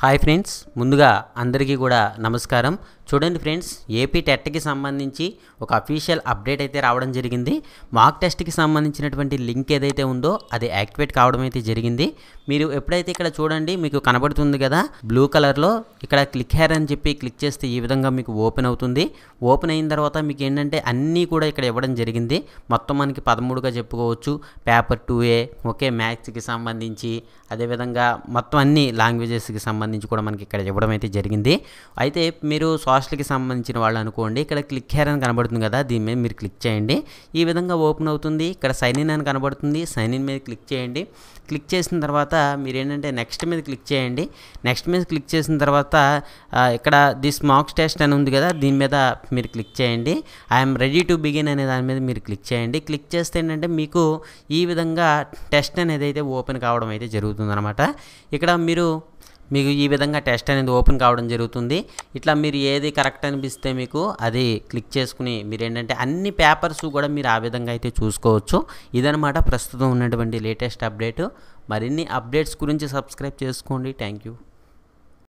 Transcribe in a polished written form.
Hi friends, ముందుగా అందరికీ కూడా నమస్కారం. చూడండి ఫ్రెండ్స్, ఏపీ టెట్కి సంబంధించి ఒక అఫీషియల్ అప్డేట్ అయితే రావడం జరిగింది. మాక్ టెస్ట్కి సంబంధించినటువంటి లింక్ ఏదైతే ఉందో అది యాక్టివేట్ కావడం అయితే జరిగింది. మీరు ఎప్పుడైతే ఇక్కడ చూడండి, మీకు కనబడుతుంది కదా బ్లూ కలర్లో, ఇక్కడ క్లిక్ హెయిర్ అని చెప్పి క్లిక్ చేస్తే ఈ విధంగా మీకు ఓపెన్ అవుతుంది. ఓపెన్ అయిన తర్వాత మీకు ఏంటంటే అన్నీ కూడా ఇక్కడ ఇవ్వడం జరిగింది. మొత్తం మనకి 13గా చెప్పుకోవచ్చు. పేపర్ 2A, ఓకే, మ్యాథ్స్కి సంబంధించి, అదేవిధంగా మొత్తం అన్ని లాంగ్వేజెస్కి సంబంధించి కూడా మనకి ఇక్కడ ఇవ్వడం అయితే జరిగింది. అయితే మీరు సోషల్కి సంబంధించిన వాళ్ళు అనుకోండి, ఇక్కడ క్లిక్ హెయిర్ అని కనబడుతుంది కదా, దీని మీద మీరు క్లిక్ చేయండి. ఈ విధంగా ఓపెన్ అవుతుంది. ఇక్కడ సైన్ ఇన్ అని కనబడుతుంది, సైన్ ఇన్ మీద క్లిక్ చేయండి. క్లిక్ చేసిన తర్వాత మీరు ఏంటంటే నెక్స్ట్ మీద క్లిక్ చేయండి. నెక్స్ట్ మీద క్లిక్ చేసిన తర్వాత ఇక్కడ దిస్ మాక్ టెస్ట్ అని ఉంది కదా, దీని మీద మీరు క్లిక్ చేయండి. ఐఎమ్ రెడీ టు బిగిన్ అనే దాని మీద మీరు క్లిక్ చేయండి. క్లిక్ చేస్తే ఏంటంటే మీకు ఈ విధంగా టెస్ట్ అనేది అయితే ఓపెన్ కావడం అయితే జరుగుతుంది అనమాట. ఇక్కడ మీకు ఈ విధంగా టెస్ట్ అనేది ఓపెన్ కావడం జరుగుతుంది. ఇట్లా మీరు ఏది కరెక్ట్ అనిపిస్తే మీకు అది క్లిక్ చేసుకుని మీరు ఏంటంటే అన్ని పేపర్స్ కూడా మీరు ఆ విధంగా అయితే చూసుకోవచ్చు. ఇదనమాట ప్రస్తుతం ఉన్నటువంటి లేటెస్ట్ అప్డేట్. మరిన్ని అప్డేట్స్ గురించి సబ్స్క్రైబ్ చేసుకోండి. Thank you.